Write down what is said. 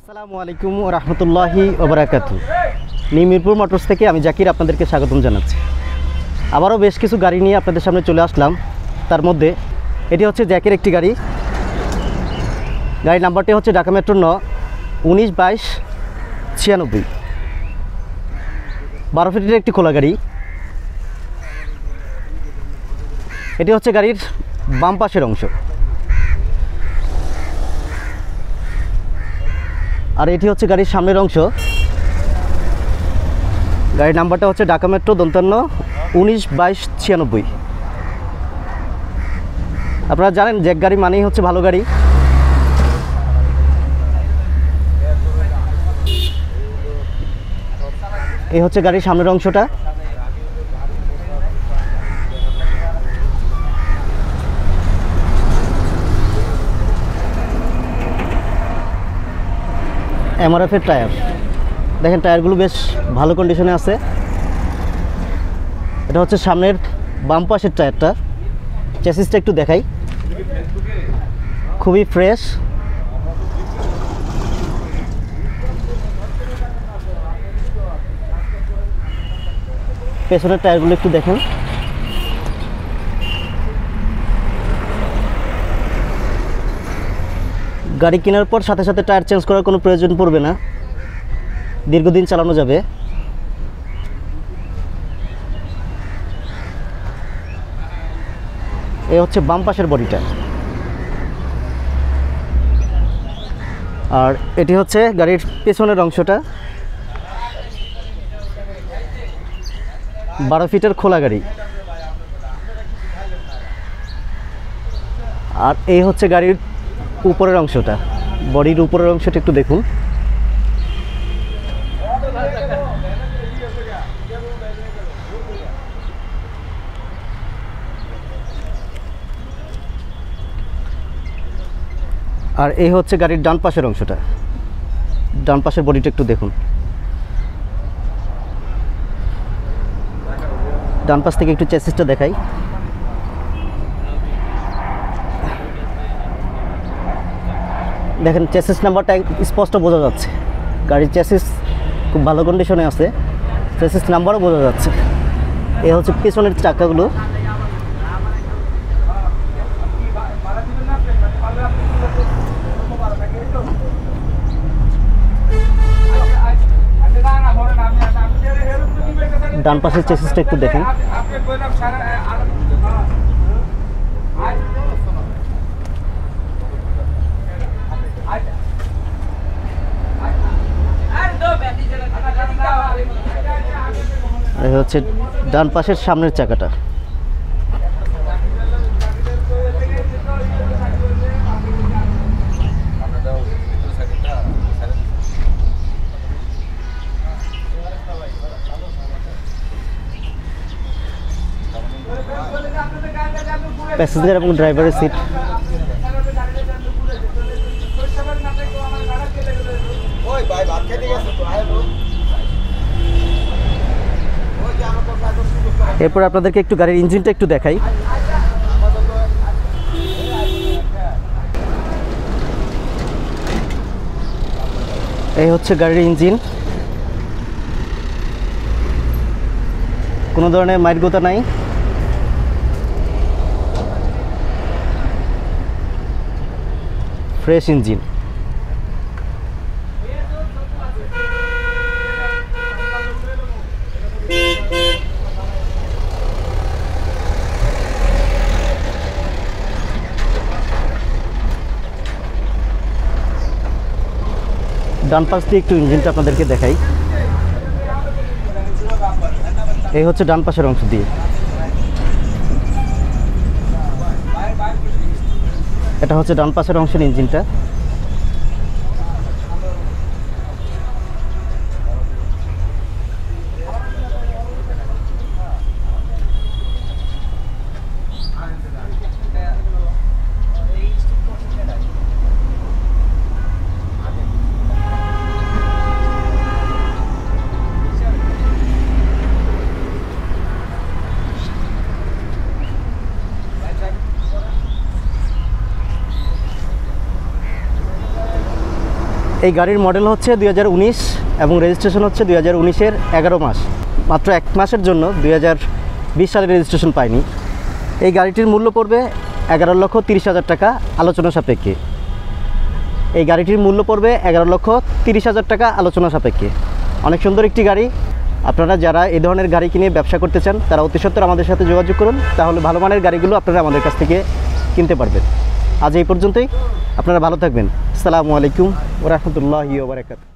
আসসালামু আলাইকুম ওয়া রাহমাতুল্লাহি ওয়া বারাকাতুহু। মিরপুর মোটরস থেকে আমি জাকির আপনাদেরকে স্বাগতম জানাচ্ছি। আবারও বেশ কিছু গাড়ি নিয়ে আপনাদের সামনে চলে আসলাম। তার মধ্যে এটি হচ্ছে জ্যাকের একটি গাড়ি। গাড়ির নাম্বারটি হচ্ছে ঢাকা মেট্রো 19/22/96। 12 ফিটের একটি খোলা গাড়ি। এটি হচ্ছে গাড়ির বাম পাশের অংশ, আর এটি হচ্ছে গাড়ির সামনের অংশ। গাড়ির নাম্বারটা হচ্ছে ঢাকা মেট্রো 19/22/96। আপনারা জানেন জ্যাক গাড়ি মানেই হচ্ছে ভালো গাড়ি। এই হচ্ছে গাড়ির সামনের অংশটা। এমআরএফের টায়ার, দেখেন টায়ারগুলো বেশ ভালো কন্ডিশনে আছে। এটা হচ্ছে সামনের বাম পাশের টায়ারটা। চ্যাসিসটা একটু দেখাই, খুবই ফ্রেশ। পেছনের টায়ারগুলো একটু দেখেন। গাড়ি কেনার পর সাথে সাথে টায়ার চেঞ্জ করার কোনো প্রয়োজন পড়বে না, দীর্ঘদিন চালানো যাবে। এই হচ্ছে বাম পাশের বডিটা, আর এটি হচ্ছে গাড়ির পেছনের অংশটা। 12 ফিটের খোলা গাড়ি। আর এই হচ্ছে গাড়ির উপরের অংশটা, বডির উপরের অংশটা একটু দেখুন। আর এই হচ্ছে গাড়ির ডান পাশের অংশটা, ডান পাশের বডিটা একটু দেখুন। ডান পাশ থেকে একটু চ্যাসিসটা দেখাই। দেখেন চ্যাসিস নাম্বারটা স্পষ্ট বোঝা যাচ্ছে। গাড়ির চ্যাসিস খুব ভালো কন্ডিশনে আছে, চ্যাসিস নাম্বারও বোঝা যাচ্ছে। এ হচ্ছে পেছনের চাকাগুলো। ডান পাশের চ্যাসিসটা একটু দেখেন। এই হচ্ছে ডান পাশের সামনের চাকাটা। প্যাসেঞ্জার এবং ড্রাইভারের সিট। এরপর আপনাদেরকে একটু গাড়ির ইঞ্জিনটা একটু দেখাই। এই হচ্ছে গাড়ির ইঞ্জিন, কোনো ধরনের মাইট গোতা নাই। Fresh engine. ডান পাশ দিয়ে একটু ইঞ্জিনটা আপনাদেরকে দেখাই। এই হচ্ছে ডান পাশের অংশ দিয়ে। এটা হচ্ছে ডান পাশের অংশের ইঞ্জিনটা। এই গাড়ির মডেল হচ্ছে 2019 এবং রেজিস্ট্রেশন হচ্ছে 2019-এর 11 মাস। মাত্র 1 মাসের জন্য 2020 সালের রেজিস্ট্রেশন পায়নি। এই গাড়িটির মূল্য পড়বে 11,30,000 টাকা আলোচনা সাপেক্ষে। এই গাড়িটির মূল্য পড়বে 11,30,000 টাকা আলোচনা সাপেক্ষে। অনেক সুন্দর একটি গাড়ি। আপনারা যারা এই ধরনের গাড়ি কিনে ব্যবসা করতে চান তারা অতি সত্বর আমাদের সাথে যোগাযোগ করুন, তাহলে ভালো মানের গাড়িগুলো আপনারা আমাদের কাছ থেকে কিনতে পারবেন। আজ এই পর্যন্তই, আপনারা ভালো থাকবেন। আসসালামু আলাইকুম ওয়া রাহমাতুল্লাহি ওয়া বারাকাতুহু।